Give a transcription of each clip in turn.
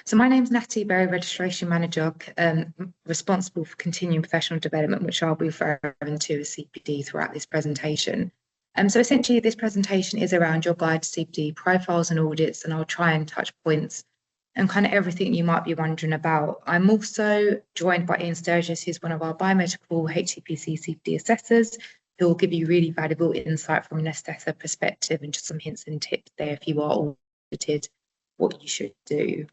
So my name's Natalie Berrie, Registration Manager, responsible for continuing professional development, which I'll be referring to as CPD throughout this presentation. So essentially this presentation is around your guide to CPD profiles and audits, and I'll try and touch points and kind of everything you might be wondering about. I'm also joined by Ian Sturgis, who's one of our biomedical HCPC CPD assessors, who will give you really valuable insight from an assessor perspective and just some hints and tips there if you are audited, what you should do.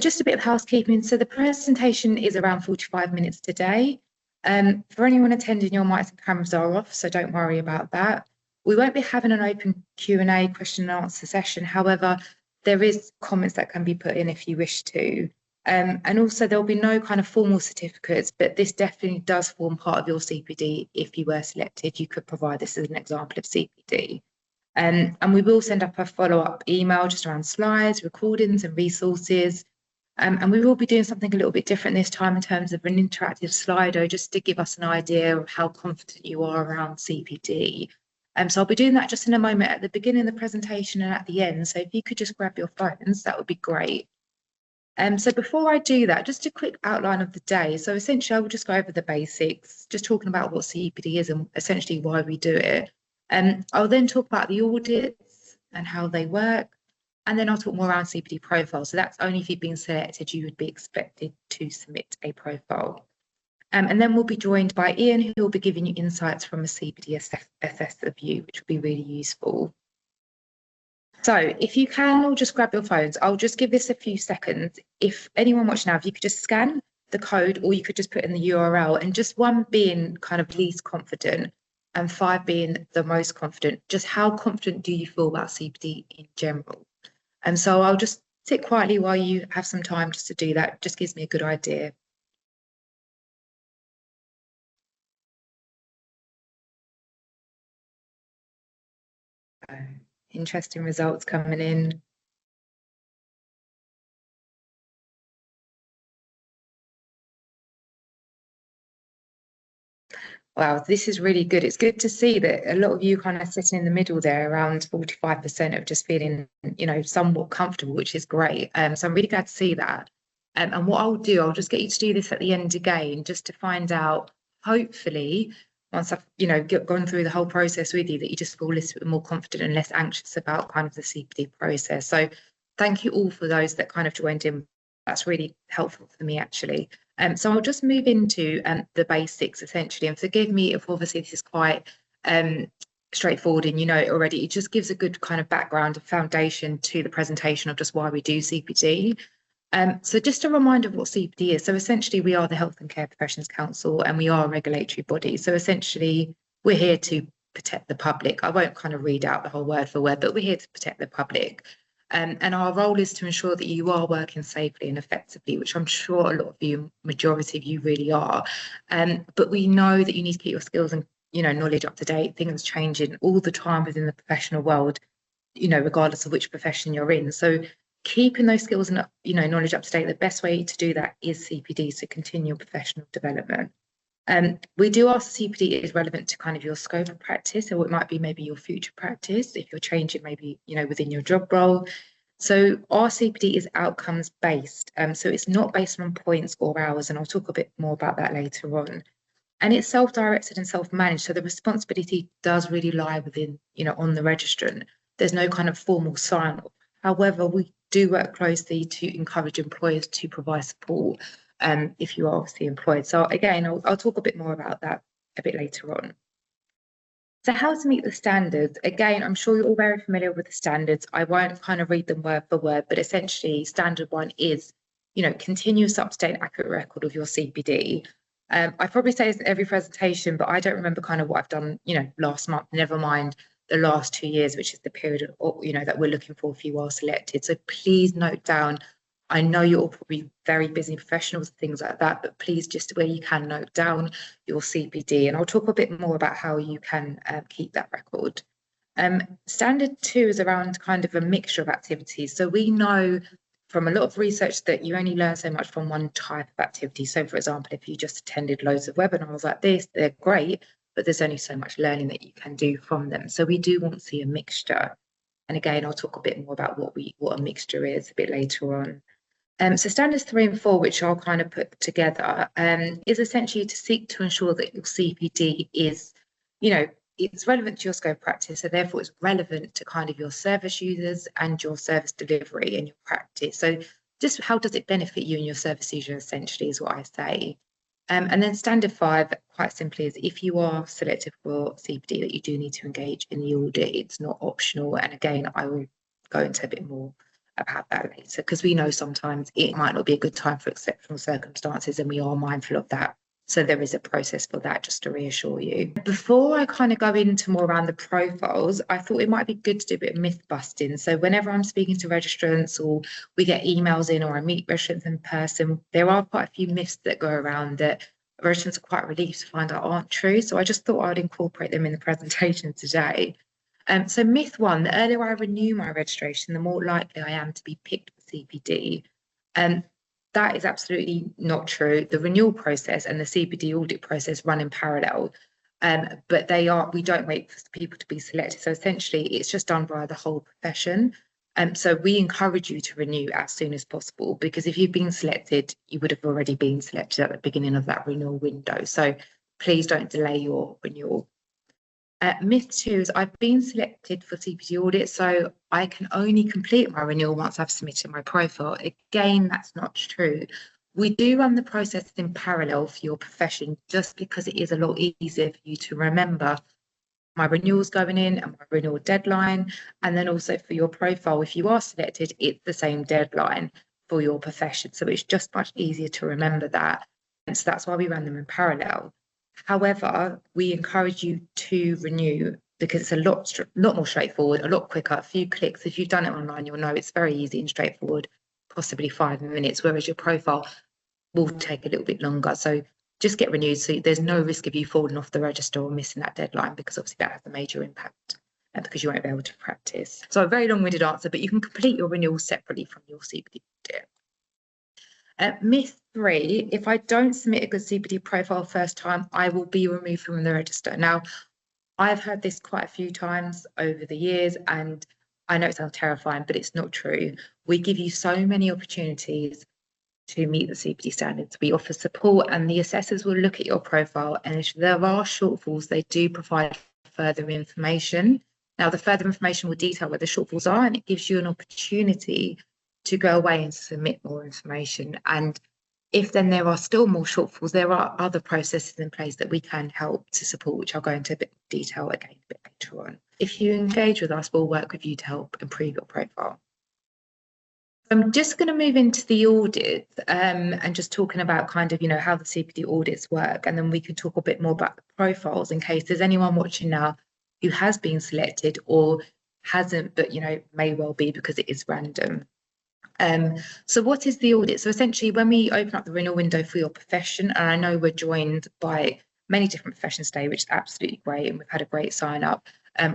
Just a bit of housekeeping. So the presentation is around 45 minutes today. For anyone attending, your mics and cameras are off, so don't worry about that. We won't be having an open Q&A question and answer session. However, there is comments that can be put in if you wish to. And also there'll be no kind of formal certificates, but this definitely does form part of your CPD. If you were selected, you could provide this as an example of CPD. And we will send up a follow-up email just around slides, recordings and resources. And we will be doing something a little bit different this time in terms of an interactive slido, just to give us an idea of how confident you are around CPD. So I'll be doing that just in a moment at the beginning of the presentation and at the end. So if you could just grab your phones, that would be great. So before I do that, just a quick outline of the day. So essentially, I will just go over the basics, just talking about what CPD is and essentially why we do it. I'll then talk about the audits and how they work. And then I'll talk more around CPD profiles. So that's only if you've been selected, you would be expected to submit a profile. And then we'll be joined by Ian, who will be giving you insights from a CPD assessor view, which will be really useful. So if you can all just grab your phones, I'll just give this a few seconds. If anyone watching now, if you could just scan the code, or you could just put in the URL, and just 1 being kind of least confident and 5 being the most confident, just how confident do you feel about CPD in general? And so I'll just sit quietly while you have some time just to do that. Just gives me a good idea. Interesting results coming in. Wow, this is really good. It's good to see that a lot of you kind of sitting in the middle there, around 45% of just feeling, somewhat comfortable, which is great. So I'm really glad to see that. And what I'll do, I'll just get you to do this at the end again, just to find out, hopefully, once I've, gone through the whole process with you, that you just feel a little bit more confident and less anxious about kind of the CPD process. So thank you all for those that kind of joined in. That's really helpful for me, actually. So I'll just move into the basics, essentially, and forgive me if obviously this is quite straightforward and you know it already. It just gives a good kind of background and foundation to the presentation of just why we do CPD. So just a reminder of what CPD is. So essentially, we are the Health and Care Professions Council, and we are a regulatory body. So essentially, we're here to protect the public. I won't kind of read out the whole word for word, but we're here to protect the public. And our role is to ensure that you are working safely and effectively, which I'm sure a lot of you, majority of you really are. But we know that you need to keep your skills and knowledge up to date. Things changing all the time within the professional world, regardless of which profession you're in. So keeping those skills and knowledge up to date, the best way to do that is CPD, so continual professional development. We do ask CPD is relevant to kind of your scope of practice, or it might be maybe your future practice if you're changing maybe within your job role. So our CPD is outcomes based, so it's not based on points or hours, and I'll talk a bit more about that later on. And it's self-directed and self-managed, so the responsibility does really lie within on the registrant. There's no kind of formal sign-off. However, we do work closely to encourage employers to provide support if you are obviously employed. So again, I'll talk a bit more about that a bit later on. So how to meet the standards? Again, I'm sure you're all very familiar with the standards. I won't kind of read them word for word, but essentially standard 1 is, continuous up-to-date accurate record of your CPD. I probably say this in every presentation, but I don't remember kind of what I've done, last month, never mind the last 2 years, which is the period, that we're looking for if you are selected. So please note down. I know you're all probably very busy professionals and things like that, but please just where you can note down your CPD, and I'll talk a bit more about how you can keep that record. Standard 2 is around kind of a mixture of activities. So we know from a lot of research that you only learn so much from one type of activity. So for example, if you just attended loads of webinars like this, they're great, but there's only so much learning that you can do from them. So we do want to see a mixture. And again, I'll talk a bit more about what a mixture is a bit later on. So standards 3 and 4, which I'll kind of put together, is essentially to seek to ensure that your CPD is, it's relevant to your scope of practice, so therefore it's relevant to kind of your service users and your service delivery and your practice. So just how does it benefit you and your service user, essentially, is what I say. And then standard 5, quite simply, is if you are selected for CPD, that you do need to engage in the audit. It's not optional. And again, I will go into a bit more about that later, because we know sometimes it might not be a good time for exceptional circumstances, and we are mindful of that. So there is a process for that, just to reassure you. Before I kind of go into more around the profiles, I thought it might be good to do a bit of myth busting. So whenever I'm speaking to registrants, or we get emails in, or I meet registrants in person, there are quite a few myths that go around that registrants are quite relieved to find out aren't true. So I just thought I'd incorporate them in the presentation today. So myth 1, the earlier I renew my registration, the more likely I am to be picked for CPD. That is absolutely not true. The renewal process and the CPD audit process run in parallel, but we don't wait for people to be selected. So essentially, it's just done by the whole profession. So we encourage you to renew as soon as possible, because if you've been selected, you would have already been selected at the beginning of that renewal window. So please don't delay your renewal. Myth 2 is I've been selected for CPD audit, so I can only complete my renewal once I've submitted my profile. Again, that's not true. We do run the process in parallel for your profession, just because it is a lot easier for you to remember my renewals going in and my renewal deadline. And then also for your profile, if you are selected, it's the same deadline for your profession. So it's just much easier to remember that. And so that's why we run them in parallel. However, we encourage you to renew, because it's a lot more straightforward, a lot quicker, a few clicks. If you've done it online, you'll know it's very easy and straightforward, possibly 5 minutes, whereas your profile will take a little bit longer. So just get renewed, so there's no risk of you falling off the register or missing that deadline, because obviously that has a major impact, because you won't be able to practice. So a very long-winded answer, but you can complete your renewal separately from your CPD audit. Myth 3, if I don't submit a good CPD profile first time, I will be removed from the register. Now, I've heard this quite a few times over the years, and I know it sounds terrifying, but it's not true. We give you so many opportunities to meet the CPD standards. We offer support, and the assessors will look at your profile, and if there are shortfalls, they do provide further information. Now, the further information will detail where the shortfalls are, and it gives you an opportunity to go away and submit more information. And if then there are still more shortfalls, there are other processes in place that we can help to support, which I'll go into a bit of detail again a bit later on. If you engage with us, we'll work with you to help improve your profile. I'm just going to move into the audits and just talking about kind of, how the CPD audits work, and then we can talk a bit more about the profiles in case there's anyone watching now who has been selected or hasn't, but, may well be, because it is random. So what is the audit? So essentially, when we open up the renewal window for your profession, and I know we're joined by many different professions today, which is absolutely great, and we've had a great sign up.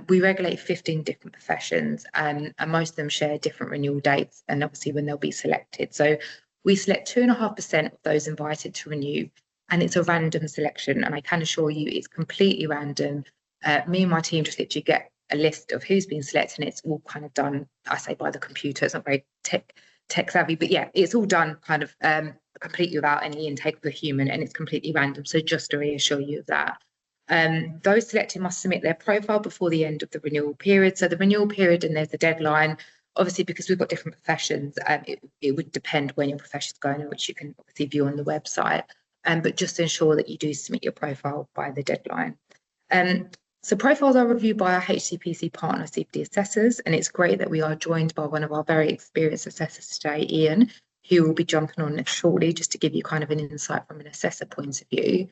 We regulate 15 different professions, and most of them share different renewal dates, and obviously when they'll be selected. So we select 2.5% of those invited to renew, and it's a random selection. And I can assure you it's completely random. Me and my team just literally get a list of who's been selected, and it's all kind of done, I say, by the computer. It's not very tech savvy, but yeah, it's all done kind of completely without any intake of a human, and it's completely random. So just to reassure you of that. Those selected must submit their profile before the end of the renewal period. So the renewal period, and there's a deadline. Obviously, because we've got different professions, it would depend when your profession's going, which you can obviously view on the website. But just to ensure that you do submit your profile by the deadline. So profiles are reviewed by our HCPC partner, CPD Assessors, and it's great that we are joined by one of our very experienced assessors today, Ian, who will be jumping on shortly, just to give you kind of an insight from an assessor point of view.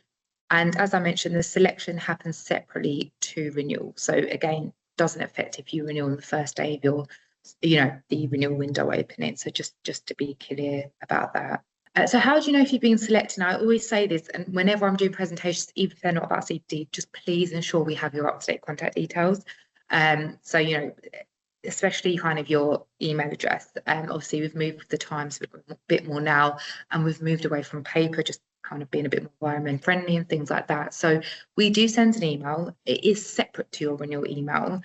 And as I mentioned, the selection happens separately to renewal. So again, doesn't affect if you renew on the first day of your, the renewal window opening. So just to be clear about that. So how do you know if you've been selected? And I always say this, and whenever I'm doing presentations, even if they're not about CPD, just please ensure we have your up-to-date contact details. So, especially kind of your email address. Obviously, we've moved with the times a bit more now, and we've moved away from paper, just kind of being a bit more environment friendly and things like that. So we do send an email. It is separate to your renewal email.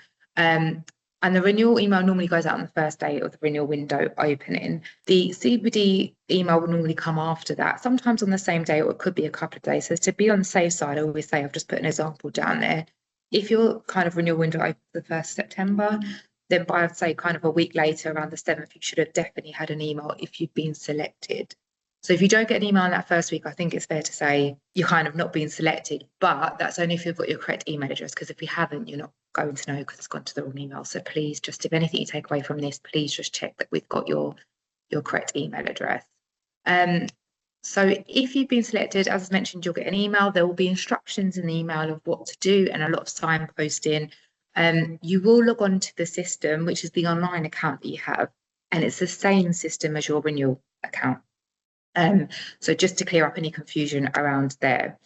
And the renewal email normally goes out on the first day of the renewal window opening. The CPD email will normally come after that, sometimes on the same day, or it could be a couple of days. So to be on the safe side, I always say, I've just put an example down there. If your kind of renewal window opens the 1st September, then by, I'd say, kind of a week later, around the 7th, you should have definitely had an email if you've been selected. So if you don't get an email in that first week, I think it's fair to say you're kind of not being selected, but that's only if you've got your correct email address, because if you haven't, you're not going to know because it's gone to the wrong email. So please, just if anything you take away from this, please just check that we've got your correct email address. So if you've been selected, as I mentioned, you'll get an email. There will be instructions in the email of what to do and a lot of signposting. You will log on to the system, which is the online account that you have, and it's the same system as your renewal account. So just to clear up any confusion around there.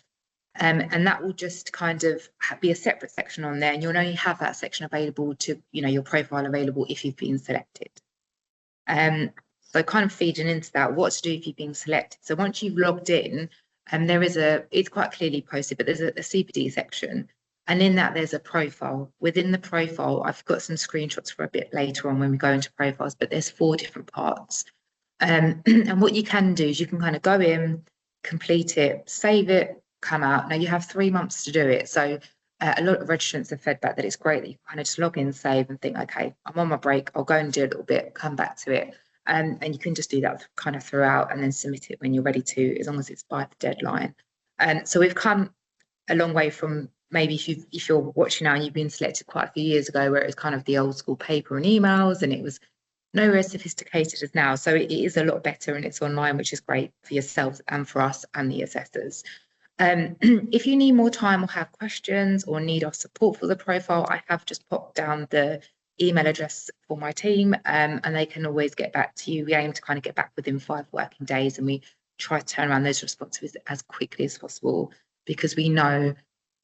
And that will just kind of be a separate section on there, and you'll only have that section available to, your profile available if you've been selected. So kind of feeding into that, what to do if you've been selected. So once you've logged in, it's quite clearly posted, but there's a CPD section. And in that, there's a profile. Within the profile, I've got some screenshots for a bit later on when we go into profiles, but there's 4 different parts. And what you can do is you can kind of go in, complete it, save it, come out. Now you have 3 months to do it. So a lot of registrants have fed back that it's great that you kind of just log in, save, and think, okay, I'm on my break, I'll go and do a little bit, come back to it. And you can just do that kind of throughout and then submit it when you're ready to, as long as it's by the deadline. So we've come a long way from maybe if you're watching now and you've been selected quite a few years ago, where it was kind of the old school paper and emails, and it was nowhere as sophisticated as now. So it is a lot better, and it's online, which is great for yourselves and for us and the assessors. If you need more time or have questions or need our support for the profile, I have just popped down the email address for my team, and they can always get back to you. We aim to kind of get back within 5 working days, and we try to turn around those responses as quickly as possible, because we know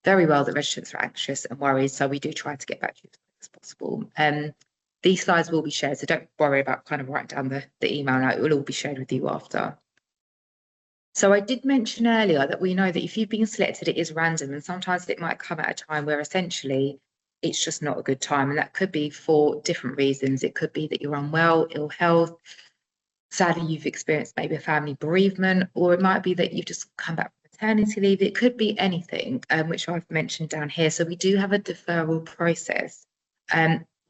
very well that registrants are anxious and worried. So we do try to get back to you as quick as possible. These slides will be shared, so don't worry about kind of writing down the email now. It will all be shared with you after. So I did mention earlier that we know that if you've been selected, it is random, and sometimes it might come at a time where essentially it's just not a good time. And that could be for different reasons. It could be that you're unwell, ill health, sadly you've experienced maybe a family bereavement, or it might be that you've just come back from maternity leave. It could be anything, which I've mentioned down here. So we do have a deferral process.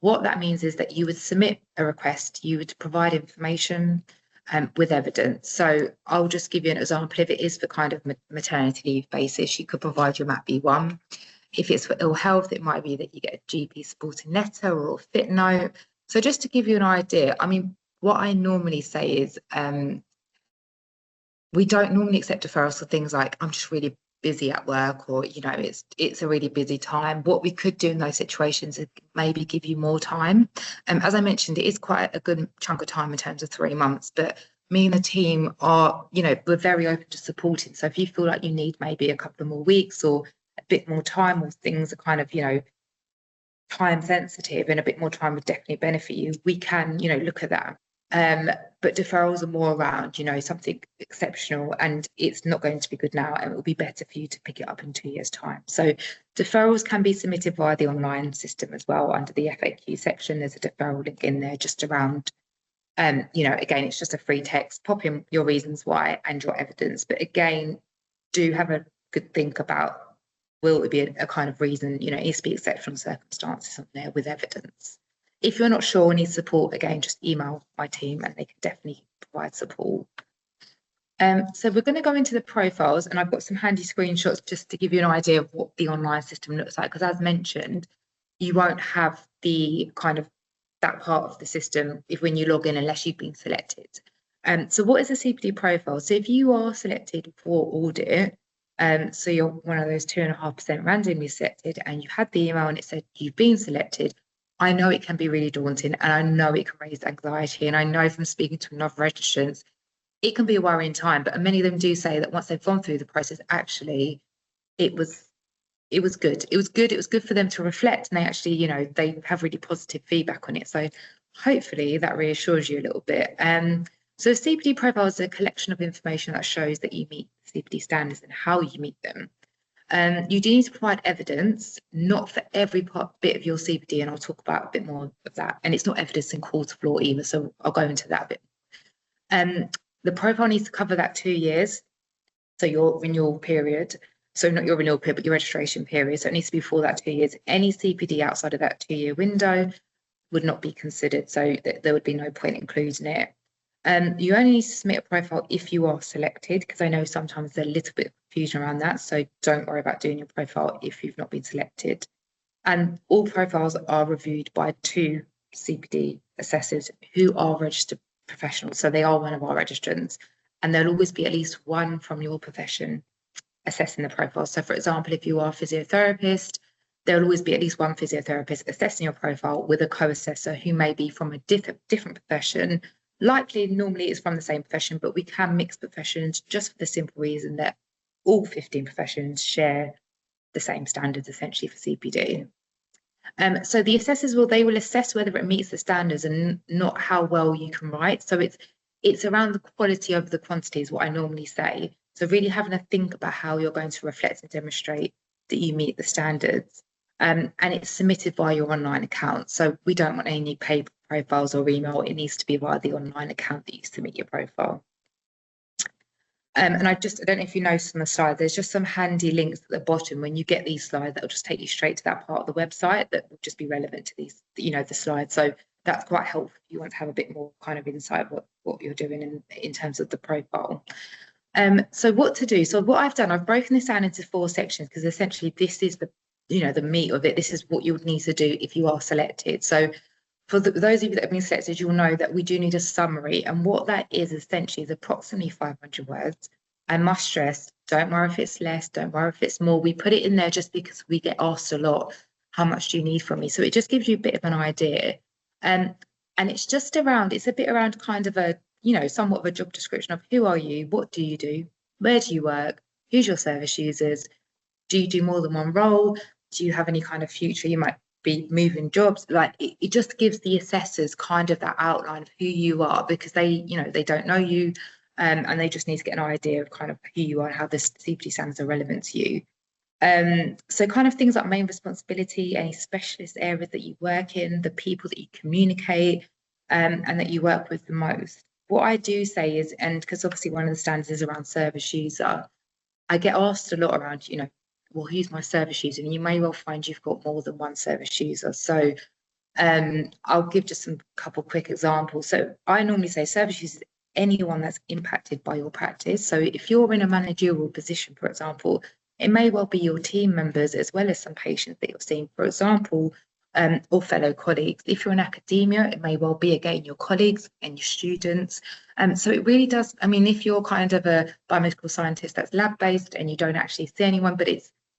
What that means is that you would submit a request, you would provide information with evidence. So I'll just give you an example. If it is for kind of maternity leave basis, you could provide your MAP-B1. If it's for ill health, it might be that you get a GP supporting letter or a fit note. So just to give you an idea, I mean, what I normally say is we don't normally accept deferrals for things like, I'm just really busy at work, or it's a really busy time. What we could do in those situations is maybe give you more time. As I mentioned, it is quite a good chunk of time in terms of 3 months, but me and the team are, we're very open to supporting. So if you feel like you need maybe a couple of more weeks or a bit more time, or things are kind of, time sensitive and a bit more time would definitely benefit you, we can, look at that. But deferrals are more around, something exceptional, and it's not going to be good now, and it will be better for you to pick it up in 2 years' time. So deferrals can be submitted via the online system as well. Under the FAQ section, there's a deferral link in there just around, again, it's just a free text, pop in your reasons why and your evidence. But again, do have a good think about, will it be a kind of reason, it needs to be exceptional circumstances on there with evidence. If you're not sure or need support, again, just email my team and they can definitely provide support. So we're going to go into the profiles, and I've got some handy screenshots just to give you an idea of what the online system looks like, because as mentioned, you won't have the kind of that part of the system when you log in unless you've been selected. So what is a CPD profile? So if you are selected for audit, so you're one of those 2.5% randomly selected, and you had the email and it said you've been selected, I know it can be really daunting, and I know it can raise anxiety, and I know from speaking to enough registrants, it can be a worrying time. But many of them do say that once they've gone through the process, actually, it was good. It was good. It was good for them to reflect, and they actually, they have really positive feedback on it. So hopefully that reassures you a little bit. So CPD profile is a collection of information that shows that you meet CPD standards and how you meet them. You do need to provide evidence, not for every bit of your CPD, and I'll talk about a bit more of that. And it's not evidence in court of law either, so I'll go into that a bit. The profile needs to cover that 2 years, so your renewal period. So not your renewal period, but your registration period. So it needs to be for that 2 years. Any CPD outside of that 2-year window would not be considered, so there would be no point including it. You only need to submit a profile if you are selected, because I know sometimes there's a little bit of confusion around that, so don't worry about doing your profile if you've not been selected. And all profiles are reviewed by 2 CPD assessors who are registered professionals, so they are one of our registrants, and there'll always be at least one from your profession assessing the profile. So for example, if you are a physiotherapist, there'll always be at least one physiotherapist assessing your profile with a co-assessor who may be from a different profession. Likely, normally it's from the same profession, but we can mix professions just for the simple reason that all 15 professions share the same standards essentially for CPD. So the assessors will assess whether it meets the standards and not how well you can write. So it's around the quality over the quantity is what I normally say. So really having to think about how you're going to reflect and demonstrate that you meet the standards. And it's submitted via your online account. So we don't want any paper profiles or email. It needs to be via the online account that you submit your profile. And I don't know if you noticed on the slide, there's just some handy links at the bottom. When you get these slides, that'll just take you straight to that part of the website that will just be relevant to these, the slides. So that's quite helpful if you want to have a bit more kind of insight what you're doing in terms of the profile. So what to do? So what I've done, I've broken this down into 4 sections because essentially this is the meat of it. This is what you would need to do if you are selected. So for those of you that have been selected, you'll know that we do need a summary. And what that is essentially is approximately 500 words. I must stress, don't worry if it's less, don't worry if it's more. We put it in there just because we get asked a lot, how much do you need from me? So it just gives you a bit of an idea. And it's a bit around kind of a, somewhat of a job description of who are you, what do you do, where do you work, who's your service users, do you do more than one role, do you have any kind of future, you might be moving jobs. Like it just gives the assessors kind of that outline of who you are, because they don't know you, and they just need to get an idea of kind of who you are and how the CPD standards are relevant to you. So kind of things like main responsibility, any specialist areas that you work in, the people that you communicate, and that you work with the most. What I do say is, and because obviously one of the standards is around service user, I get asked a lot around, well, who's my service user? And you may well find you've got more than one service user. So I'll give just a couple quick examples. So I normally say service user is anyone that's impacted by your practice. So if you're in a managerial position, for example, it may well be your team members as well as some patients that you're seeing, for example, or fellow colleagues. If you're in academia, it may well be, again, your colleagues and your students. So it really does, if you're kind of a biomedical scientist that's lab-based and you don't actually see anyone, but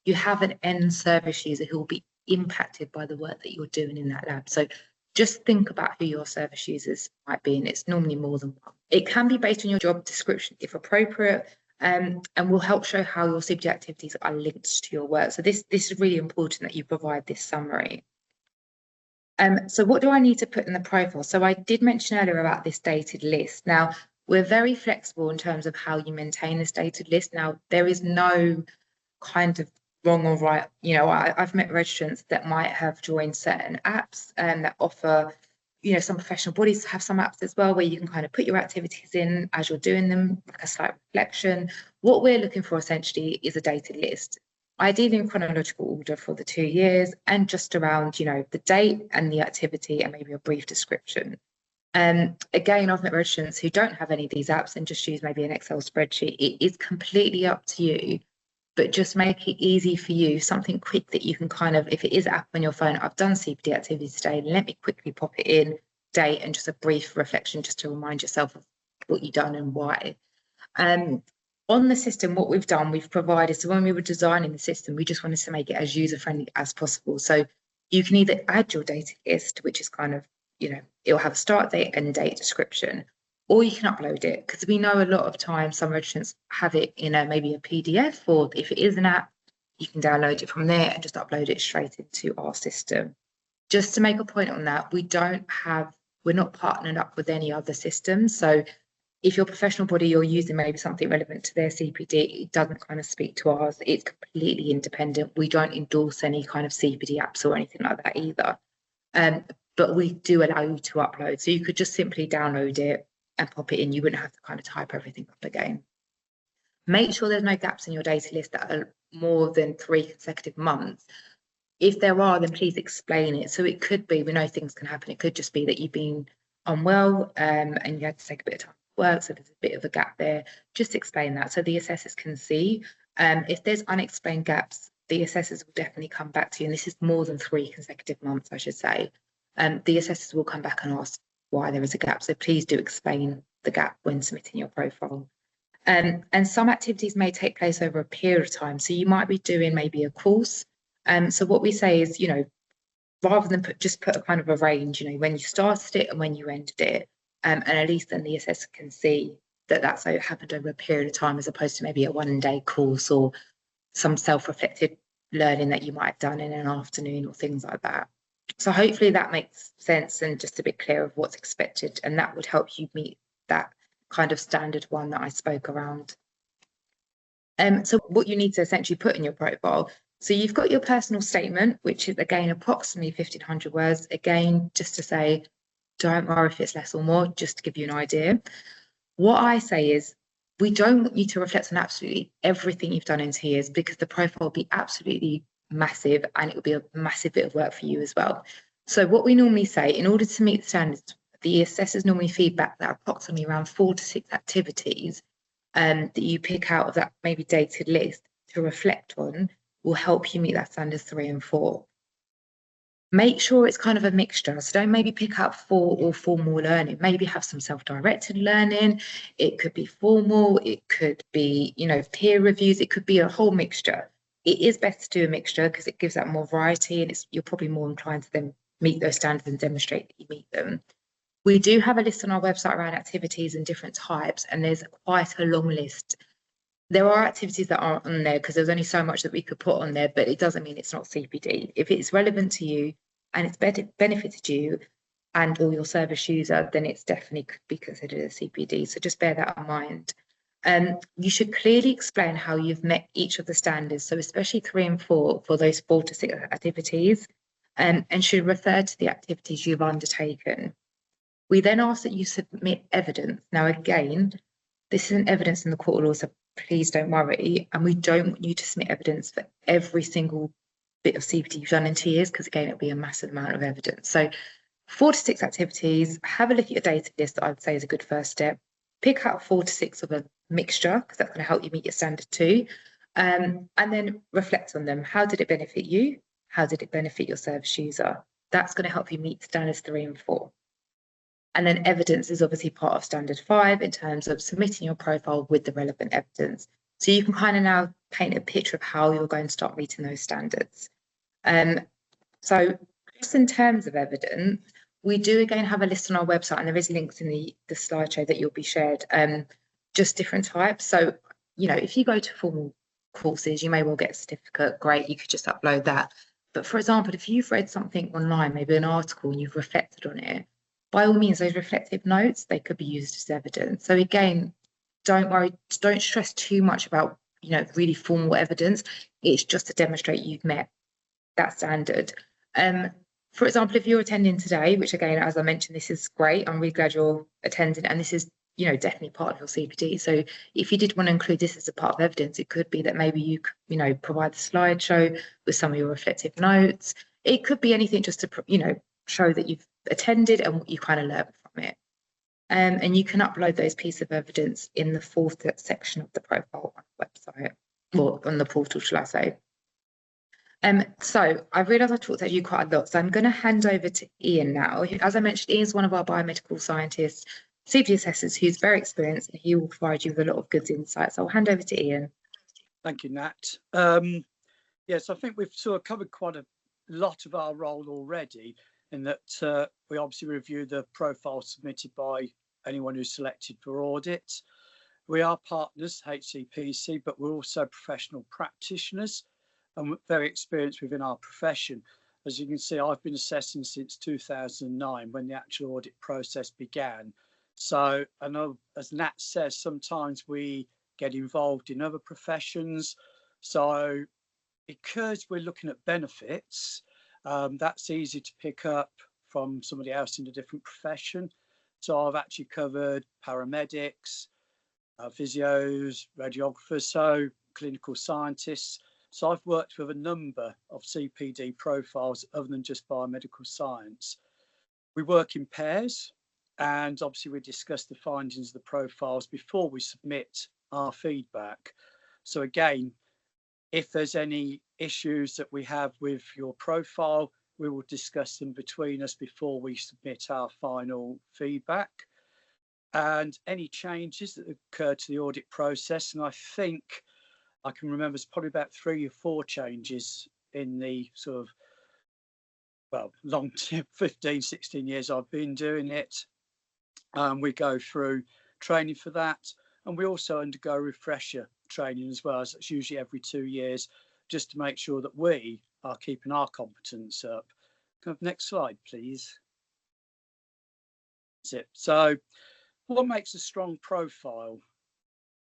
you have an end service user who will be impacted by the work that you're doing in that lab. So just think about who your service users might be, and it's normally more than one. It can be based on your job description if appropriate, and will help show how your CPD activities are linked to your work. So this is really important that you provide this summary. So what do I need to put in the profile? So I did mention earlier about this dated list. Now, we're very flexible in terms of how you maintain this dated list. Now, there is no kind of wrong or right. I've met registrants that might have joined certain apps that offer, some professional bodies have some apps as well where you can kind of put your activities in as you're doing them, like a slight reflection. What we're looking for essentially is a dated list, ideally in chronological order for the 2 years, and just around, the date and the activity and maybe a brief description. Again, I've met registrants who don't have any of these apps and just use maybe an Excel spreadsheet. It is completely up to you, but just make it easy for you, something quick that you can kind of, if it is app on your phone, I've done CPD activities today, let me quickly pop it in, date, and just a brief reflection just to remind yourself of what you've done and why. On the system, what we've done, we've provided, so when we were designing the system, we just wanted to make it as user-friendly as possible. So you can either add your data list, which is kind of, it'll have a start date and date description, or you can upload it, because we know a lot of times some registrants have it in maybe a PDF, or if it is an app, you can download it from there and just upload it straight into our system. Just to make a point on that, we're not partnered up with any other systems. So if your professional body you're using maybe something relevant to their CPD, it doesn't kind of speak to ours. It's completely independent. We don't endorse any kind of CPD apps or anything like that either. But we do allow you to upload. So you could just simply download it and pop it in. You wouldn't have to kind of type everything up again. Make sure there's no gaps in your data list that are more than 3 consecutive months. If there are, then please explain it. So it could be, we know things can happen. It could just be that you've been unwell and you had to take a bit of time to work. So there's a bit of a gap there. Just explain that so the assessors can see. If there's unexplained gaps, the assessors will definitely come back to you. And this is more than 3 consecutive months, I should say. The assessors will come back and ask why there is a gap. So please do explain the gap when submitting your profile. And some activities may take place over a period of time. So you might be doing maybe a course. So what we say is, rather than just put a kind of a range, when you started it and when you ended it, and at least then the assessor can see that that's happened over a period of time, as opposed to maybe a one-day course or some self-reflective learning that you might have done in an afternoon or things like that. So hopefully that makes sense and just a bit clear of what's expected, and that would help you meet that kind of standard one that I spoke around. So what you need to essentially put in your profile. So you've got your personal statement, which is again approximately 1,500 words. Again, just to say, don't worry if it's less or more, just to give you an idea. What I say is, we don't want you to reflect on absolutely everything you've done in 2 years, because the profile will be absolutely massive and it will be a massive bit of work for you as well. So what we normally say, in order to meet the standards, the assessors normally feedback that approximately around 4 to 6 activities that you pick out of that maybe dated list to reflect on will help you meet that standards 3 and 4. Make sure it's kind of a mixture. So don't maybe pick out 4 or formal learning. Maybe have some self-directed learning. It could be formal. It could be, peer reviews. It could be a whole mixture. It is best to do a mixture because it gives that more variety, and you're probably more inclined to then meet those standards and demonstrate that you meet them. We do have a list on our website around activities and different types, and there's quite a long list. There are activities that aren't on there because there's only so much that we could put on there, but it doesn't mean it's not CPD. If it's relevant to you and it's benefited you and or your service user, then it's definitely could be considered a CPD. So just bear that in mind. You should clearly explain how you've met each of the standards, so especially 3 and 4 for those 4 to 6 activities, and should refer to the activities you've undertaken. We then ask that you submit evidence. Now, again, this isn't evidence in the court of law, so please don't worry. And we don't want you to submit evidence for every single bit of CPD you've done in 2 years, because again, it'll be a massive amount of evidence. So 4 to 6 activities, have a look at your data list. I would say is a good first step. Pick out 4 to 6 of a mixture, because that's going to help you meet your standard 2. And then reflect on them. How did it benefit you? How did it benefit your service user? That's going to help you meet standards 3 and 4. And then evidence is obviously part of standard 5 in terms of submitting your profile with the relevant evidence. So you can kind of now paint a picture of how you're going to start meeting those standards. So just in terms of evidence, we do again have a list on our website, and there is links in the slideshow that you'll be shared, just different types. So, if you go to formal courses, you may well get a certificate. Great, you could just upload that. But for example, if you've read something online, maybe an article, and you've reflected on it, by all means, those reflective notes, they could be used as evidence. So again, don't worry, don't stress too much about, really formal evidence. It's just to demonstrate you've met that standard. For example, if you're attending today, which again, as I mentioned, this is great. I'm really glad you're attending, and this is, definitely part of your CPD. So if you did want to include this as a part of evidence, it could be that maybe you, provide the slideshow with some of your reflective notes. It could be anything just to, show that you've attended and what you kind of learned from it. And you can upload those pieces of evidence in the 4th section of the profile on the website, or on the portal, shall I say. So I realise I talked at you quite a lot, so I'm going to hand over to Ian now. As I mentioned, Ian's one of our biomedical scientists, CPD assessors, who's very experienced, and he will provide you with a lot of good insights. So I'll hand over to Ian. Thank you, Nat. Yes, I think we've sort of covered quite a lot of our role already, in that we obviously review the profile submitted by anyone who's selected for audit. We are partners, HCPC, but we're also professional practitioners and very experienced within our profession. As you can see, I've been assessing since 2009, when the actual audit process began. So I know, as Nat says, sometimes we get involved in other professions. So because we're looking at benefits, that's easy to pick up from somebody else in a different profession. So I've actually covered paramedics, physios, radiographers, so clinical scientists. So I've worked with a number of CPD profiles other than just biomedical science. We work in pairs, and obviously we discuss the findings of the profiles before we submit our feedback. So again, if there's any issues that we have with your profile, we will discuss them between us before we submit our final feedback. And any changes that occur to the audit process, and I think I can remember it's probably about 3 or 4 changes in the sort of, well, long 15, 16 years I've been doing it. We go through training for that, and we also undergo refresher training as well, as it's usually every 2 years, just to make sure that we are keeping our competence up. Can I have next slide, please? That's it. So what makes a strong profile?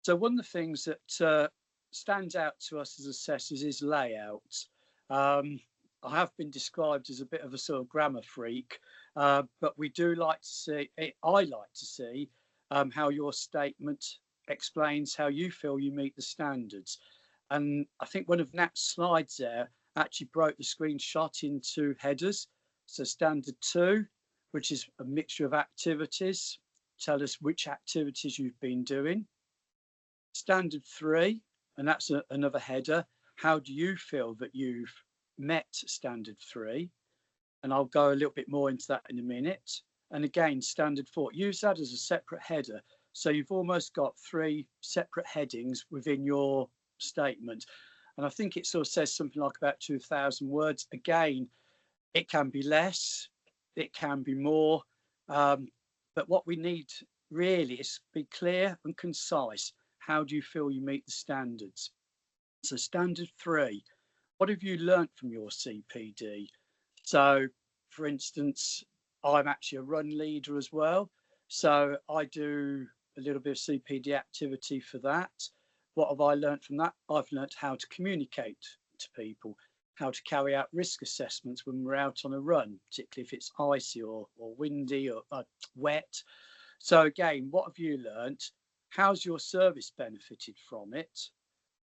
So one of the things that stands out to us as assessors is layout. I have been described as a bit of a sort of grammar freak, but we do like to see, I like to see how your statement explains how you feel you meet the standards. And I think one of Nat's slides there actually broke the screenshot into headers. So standard 2, which is a mixture of activities, tell us which activities you've been doing. Standard 3, and that's another header, how do you feel that you've met standard 3? And I'll go a little bit more into that in a minute. And again, standard 4, use that as a separate header. So you've almost got 3 separate headings within your statement. And I think it sort of says something like about 2,000 words. Again, it can be less, it can be more. But what we need really is be clear and concise. How do you feel you meet the standards? So standard 3, what have you learnt from your CPD? So for instance, I'm actually a run leader as well. So I do a little bit of CPD activity for that. What have I learnt from that? I've learnt how to communicate to people, how to carry out risk assessments when we're out on a run, particularly if it's icy or windy or wet. So again, what have you learnt? How's your service benefited from it?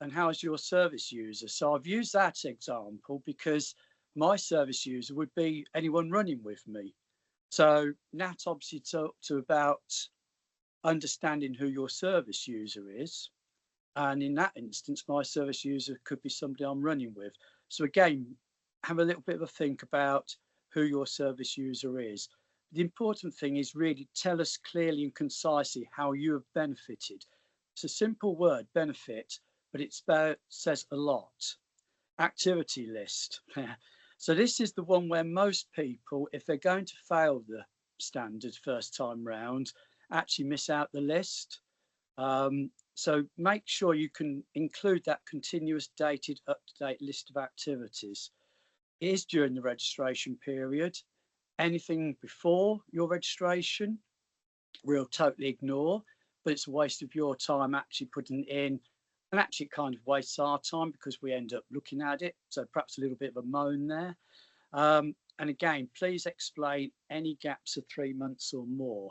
And how's your service user? So I've used that example because my service user would be anyone running with me. So Nat obviously talked about understanding who your service user is. And in that instance, my service user could be somebody I'm running with. So again, have a little bit of a think about who your service user is. The important thing is really tell us clearly and concisely how you have benefited. It's a simple word, benefit, but it says a lot. Activity list. So this is the one where most people, if they're going to fail the standard first time round, actually miss out the list. So make sure you can include that continuous dated up-to-date list of activities. It is during the registration period. Anything before your registration, we'll totally ignore, but it's a waste of your time actually putting it in, and actually it kind of wastes our time because we end up looking at it. So perhaps a little bit of a moan there. And again, please explain any gaps of 3 months or more.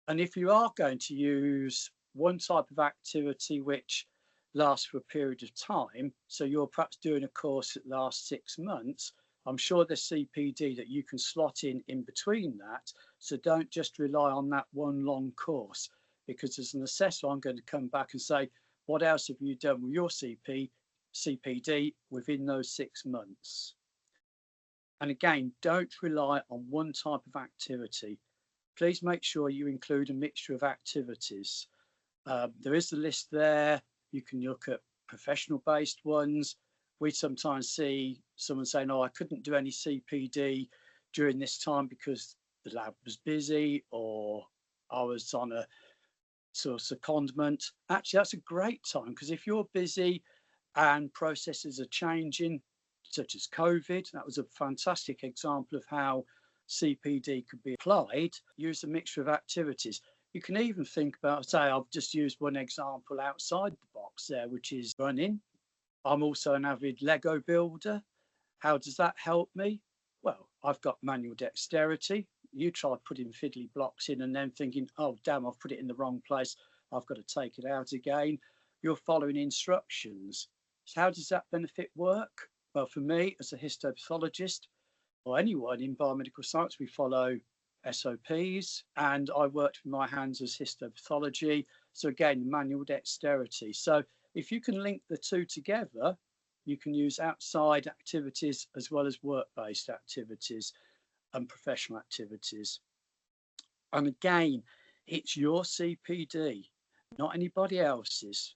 And if you are going to use one type of activity which lasts for a period of time, so you're perhaps doing a course that lasts 6 months, I'm sure there's CPD that you can slot in between that. So don't just rely on that one long course, because as an assessor, I'm going to come back and say, what else have you done with your CPD within those 6 months? And again, don't rely on one type of activity. Please make sure you include a mixture of activities. There is the list there. You can look at professional-based ones. We sometimes see someone saying, oh, I couldn't do any CPD during this time because the lab was busy, or I was on a sort of secondment. Actually, that's a great time, because if you're busy and processes are changing, such as COVID, that was a fantastic example of how CPD could be applied. Use a mixture of activities. You can even think about, say, I've just used one example outside the box there, which is running. I'm also an avid Lego builder. How does that help me? Well, I've got manual dexterity. You try putting fiddly blocks in and then thinking, oh, damn, I've put it in the wrong place. I've got to take it out again. You're following instructions. So how does that benefit work? Well, for me, as a histopathologist, or anyone in biomedical science, we follow SOPs, and I worked with my hands as histopathology. So again, manual dexterity. So if you can link the two together, you can use outside activities as well as work-based activities and professional activities. And again, it's your CPD, not anybody else's.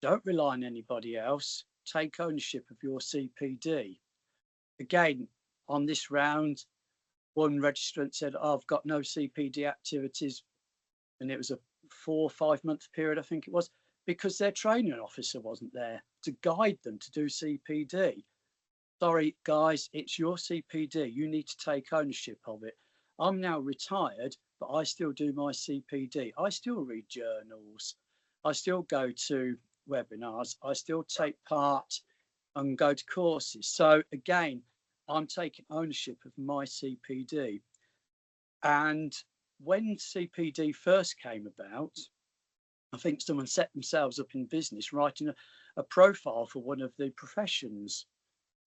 Don't rely on anybody else. Take ownership of your CPD. Again, on this round, one registrant said, oh, I've got no CPD activities. And it was a 4 or 5 month period, I think it was, because their training officer wasn't there to guide them to do CPD. Sorry, guys, it's your CPD. You need to take ownership of it. I'm now retired, but I still do my CPD. I still read journals. I still go to webinars. I still take part and go to courses. So again, I'm taking ownership of my CPD. And when CPD first came about, I think someone set themselves up in business writing a profile for one of the professions.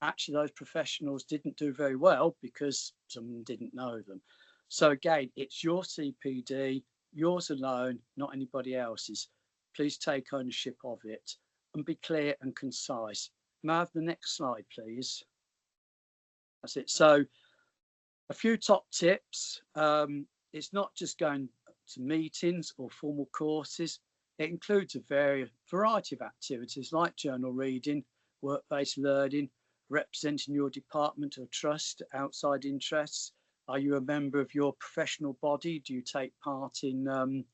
Actually, those professionals didn't do very well because someone didn't know them. So again, it's your CPD, yours alone, not anybody else's. Please take ownership of it and be clear and concise. May I have the next slide, please? That's it. So a few top tips. It's not just going to meetings or formal courses. It includes a variety of activities like journal reading, work-based learning, representing your department or trust, outside interests. Are you a member of your professional body? Do you take part in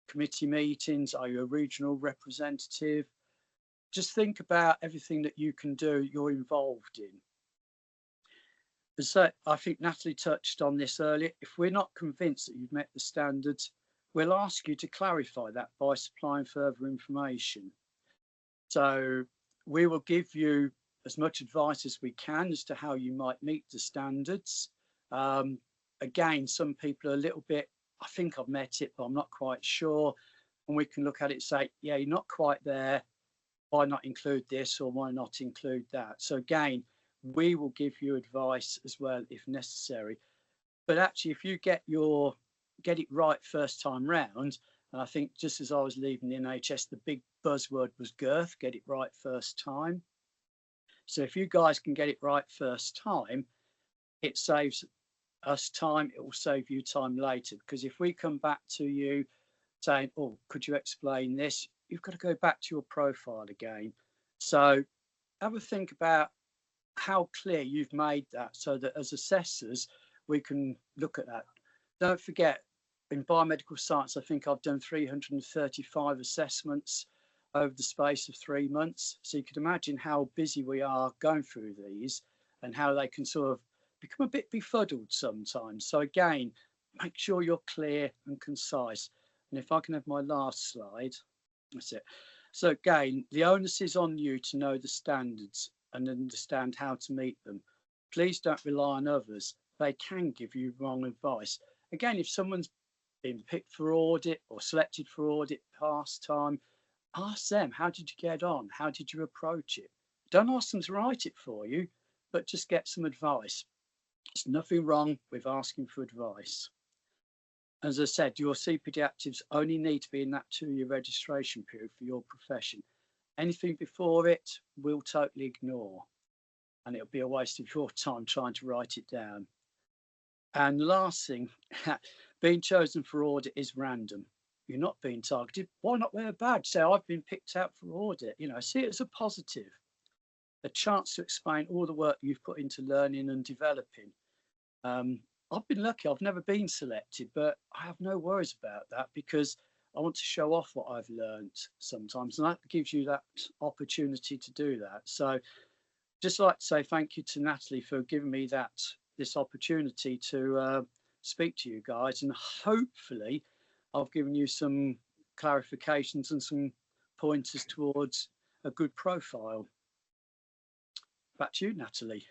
committee meetings? Are you a regional representative? Just think about everything that you can do, you're involved in. So I think Natalie touched on this earlier. If we're not convinced that you've met the standards, we'll ask you to clarify that by supplying further information. So we will give you as much advice as we can as to how you might meet the standards. Again, some people are a little bit, I think I've met it, but I'm not quite sure. And we can look at it and say, yeah, you're not quite there. Why not include this or why not include that? So again, we will give you advice as well if necessary. But actually, if you get it right first time round, and I think just as I was leaving the NHS, the big buzzword was girth, get it right first time. So if you guys can get it right first time, it saves us time, it will save you time later. Because if we come back to you saying, oh, could you explain this? You've got to go back to your profile again. So have a think about how clear you've made that so that as assessors, we can look at that. Don't forget, in biomedical science, I think I've done 335 assessments over the space of 3 months. So you can imagine how busy we are going through these and how they can sort of become a bit befuddled sometimes. So again, make sure you're clear and concise. And if I can have my last slide, that's it. So again, the onus is on you to know the standards and understand how to meet them. Please don't rely on others. They can give you wrong advice. Again, if someone's been picked for audit or selected for audit past time, ask them, how did you get on? How did you approach it? Don't ask them to write it for you, but just get some advice. There's nothing wrong with asking for advice. As I said, your CPD actives only need to be in that 2-year registration period for your profession. Anything before it, we'll totally ignore. And it'll be a waste of your time trying to write it down. And the last thing, being chosen for audit is random. You're not being targeted. Why not wear a badge? Say, I've been picked out for audit. You know, see it as a positive. A chance to explain all the work you've put into learning and developing. I've been lucky. I've never been selected, but I have no worries about that because I want to show off what I've learned sometimes, and that gives you that opportunity to do that. So just like to say thank you to Natalie for giving me this opportunity to speak to you guys, and hopefully I've given you some clarifications and some pointers towards a good profile. Back to you, Natalie.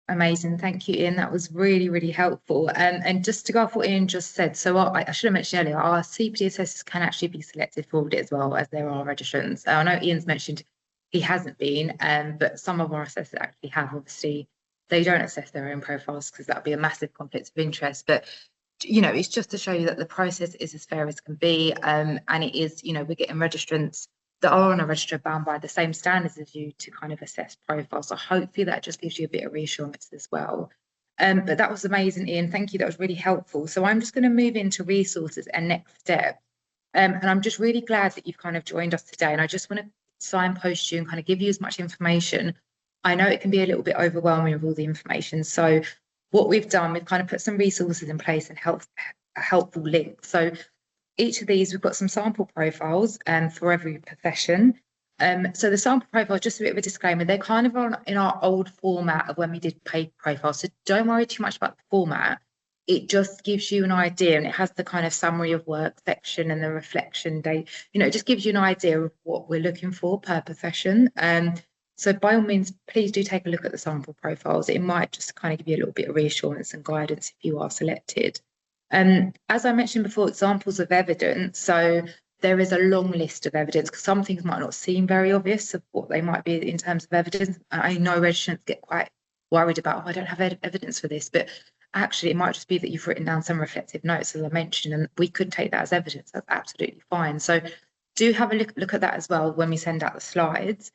Amazing. Thank you, Ian. That was really, really helpful. And just to go off what Ian just said, so I should have mentioned earlier, our CPD assessors can actually be selected for audit as well, as there are registrants. I know Ian's mentioned he hasn't been, but some of our assessors actually have. Obviously, they don't assess their own profiles because that would be a massive conflict of interest. But, you know, it's just to show you that the process is as fair as can be. And it is, you know, we're getting registrants that are on a register bound by the same standards as you to kind of assess profiles. So hopefully that just gives you a bit of reassurance as well. But that was amazing, Ian. Thank you. That was really helpful. So I'm just going to move into resources and next step. And I'm just really glad that you've kind of joined us today. And I just want to signpost you and kind of give you as much information. I know it can be a little bit overwhelming with all the information. So what we've done, we've kind of put some resources in place and a helpful link. So each of these, we've got some sample profiles for every profession. So the sample profile, just a bit of a disclaimer, they're kind of in our old format of when we did paper profiles. So don't worry too much about the format. It just gives you an idea, and it has the kind of summary of work section and the reflection date. You know, it just gives you an idea of what we're looking for per profession. So by all means, please do take a look at the sample profiles. It might just kind of give you a little bit of reassurance and guidance if you are selected. As I mentioned before, examples of evidence. So there is a long list of evidence because some things might not seem very obvious of what they might be in terms of evidence. I know registrants get quite worried about, oh, I don't have evidence for this, but actually it might just be that you've written down some reflective notes, as I mentioned, and we could take that as evidence. That's absolutely fine. So do have a look at that as well when we send out the slides.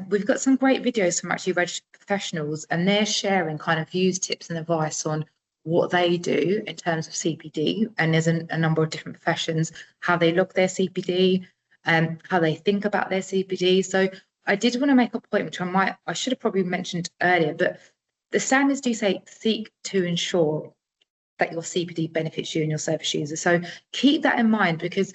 We've got some great videos from actually registered professionals, and they're sharing kind of views, tips and advice on what they do in terms of CPD, and there's a number of different professions, how they log their CPD, and how they think about their CPD. So I did want to make a point, which I should have probably mentioned earlier, but the standards do say seek to ensure that your CPD benefits you and your service user. So keep that in mind, because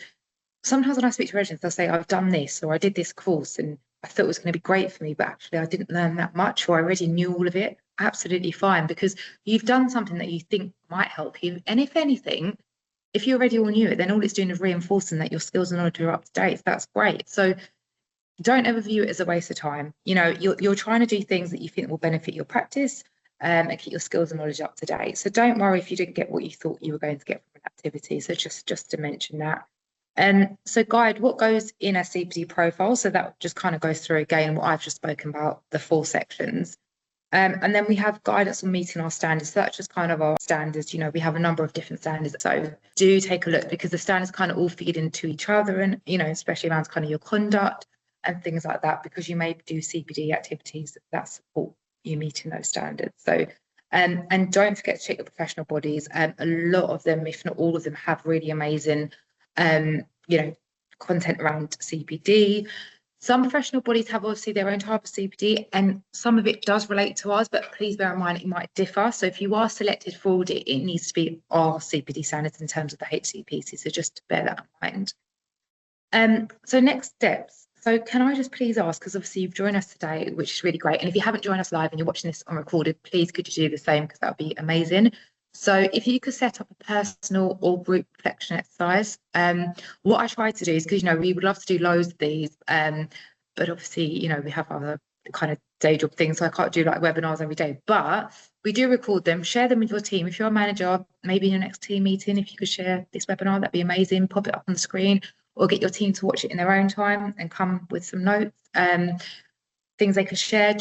sometimes when I speak to registrants, they'll say, I've done this, or I did this course and I thought it was going to be great for me, but actually I didn't learn that much, or I already knew all of it. Absolutely fine, because you've done something that you think might help you. And if anything, if you already all knew it, then all it's doing is reinforcing that your skills and knowledge are up to date. So that's great. So don't ever view it as a waste of time. You know, you're trying to do things that you think will benefit your practice and keep your skills and knowledge up to date. So don't worry if you didn't get what you thought you were going to get from an activity. So just to mention that. So guide what goes in a CPD profile. So that just kind of goes through again what I've just spoken about, the 4 sections. And then we have guidance on meeting our standards. So that's just kind of our standards. You know, we have a number of different standards. So do take a look, because the standards kind of all feed into each other, and, you know, especially around kind of your conduct and things like that, because you may do CPD activities that support you meeting those standards. So, and don't forget to check your professional bodies. A lot of them, if not all of them, have really amazing, you know, content around CPD. Some professional bodies have obviously their own type of CPD, and some of it does relate to ours, but please bear in mind it might differ. So if you are selected for audit, it needs to be our CPD standards in terms of the HCPC. So just bear that in mind. So next steps. So can I just please ask, because obviously you've joined us today, which is really great. And if you haven't joined us live and you're watching this on recorded, please could you do the same, because that would be amazing. So if you could set up a personal or group reflection exercise, what I try to do is, because, you know, we would love to do loads of these, but obviously, you know, we have other kind of day job things, so I can't do like webinars every day, but we do record them, share them with your team. If you're a manager, maybe in your next team meeting, if you could share this webinar, that'd be amazing. Pop it up on the screen, or get your team to watch it in their own time and come with some notes, things they could share.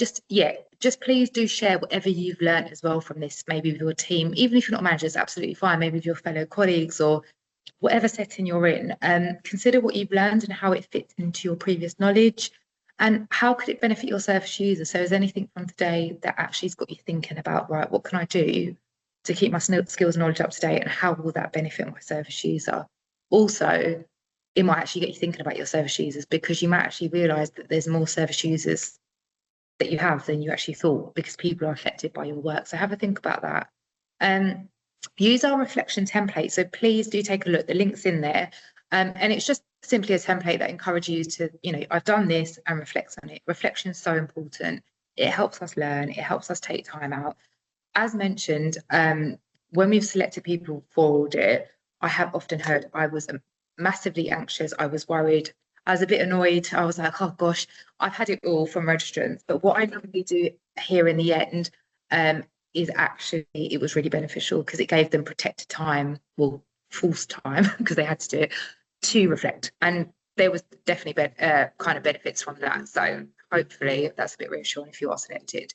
Just please do share whatever you've learned as well from this, maybe with your team, even if you're not managers, absolutely fine, maybe with your fellow colleagues or whatever setting you're in. Consider what you've learned and how it fits into your previous knowledge, and how could it benefit your service user. So is anything from today that actually has got you thinking about, right, what can I do to keep my skills and knowledge up to date, and how will that benefit my service user? Also, it might actually get you thinking about your service users, because you might actually realise that there's more service users that you have than you actually thought, because people are affected by your work. So have a think about that. Use our reflection template. So please do take a look. The link's in there. And it's just simply a template that encourages you to, you know, I've done this, and reflect on it. Reflection is so important. It helps us learn. It helps us take time out. As mentioned, when we've selected people for audit, I have often heard I was massively anxious. I was worried. I was a bit annoyed. I was like, oh gosh, I've had it all from registrants. But what I normally do here in the end is actually, it was really beneficial because it gave them protected time, well, false time, because they had to do it, to reflect. And there was definitely kind of benefits from that. So hopefully that's a bit reassuring if you are selected.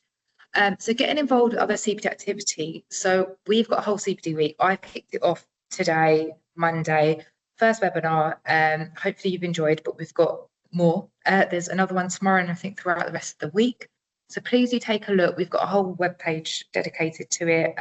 So getting involved with other CPD activity. So we've got a whole CPD week. I kicked it off today, Monday, first webinar. Hopefully you've enjoyed, but we've got more. There's another one tomorrow, and I think throughout the rest of the week. So please do take a look. We've got a whole web page dedicated to it.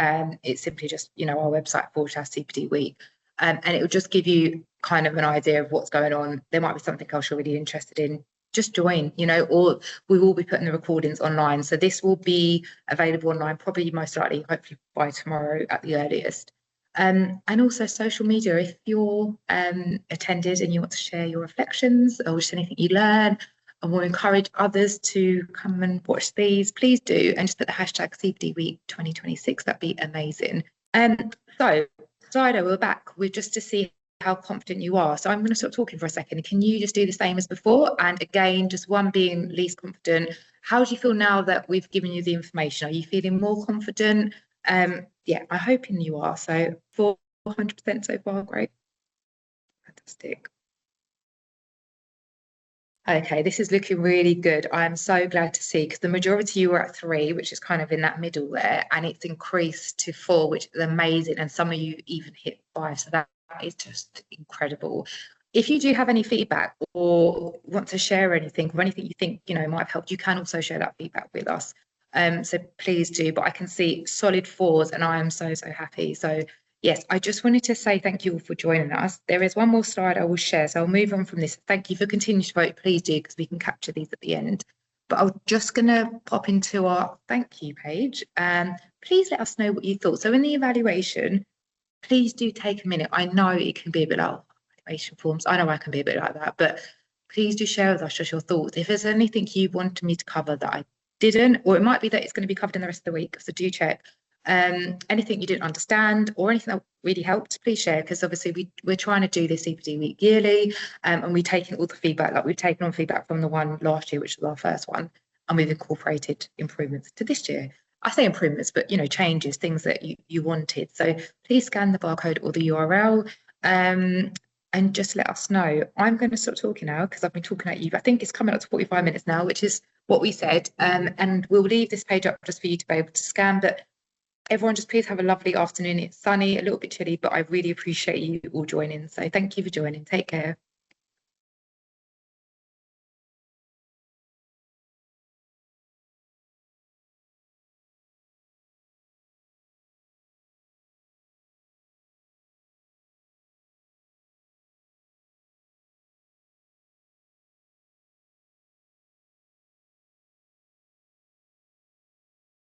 It's simply just, our website /CPD week. And it will just give you kind of an idea of what's going on. There might be something else you're really interested in. Just join, or we will be putting the recordings online. So this will be available online, probably most likely, hopefully by tomorrow at the earliest. And also social media, if you're attended and you want to share your reflections or just anything you learn, and we'll encourage others to come and watch these, please do. And just put the hashtag CPD Week 2026, that'd be amazing. So, Slido, we're back with just to see how confident you are. So I'm going to stop talking for a second. Can you just do the same as before? And again, just one being least confident. How do you feel now that we've given you the information? Are you feeling more confident? Yeah, I'm hoping you are. So 400% so far, great. Fantastic. Okay, this is looking really good. I'm so glad to see, because the majority you were at 3, which is kind of in that middle there, and it's increased to 4, which is amazing. And some of you even hit 5. So that is just incredible. If you do have any feedback or want to share anything or anything you think, might have helped, you can also share that feedback with us. So please do. But I can see solid 4s and I am so, so happy. So yes, I just wanted to say thank you all for joining us. There is one more slide I will share, so I'll move on from this. Thank you for continuing to vote. Please do, because we can capture these at the end. But I'm just going to pop into our thank you page. Please let us know what you thought. So in the evaluation, please do take a minute. I know it can be a bit like evaluation forms. I know I can be a bit like that, but please do share with us just your thoughts. If there's anything you wanted me to cover that I didn't, or it might be that it's going to be covered in the rest of the week, so do check. Anything you didn't understand or anything that really helped, please share, because obviously we're trying to do this CPD week yearly, and we're taking all the feedback, like we've taken on feedback from the one last year, which was our first one, and we've incorporated improvements to this year. I say improvements, but changes, things that you wanted. So please scan the barcode or the URL and just let us know. I'm going to stop talking now because I've been talking at you. I think it's coming up to 45 minutes now, which is what we said. And we'll leave this page up just for you to be able to scan. But everyone, just please have a lovely afternoon. It's sunny, a little bit chilly, but I really appreciate you all joining. So thank you for joining. Take care.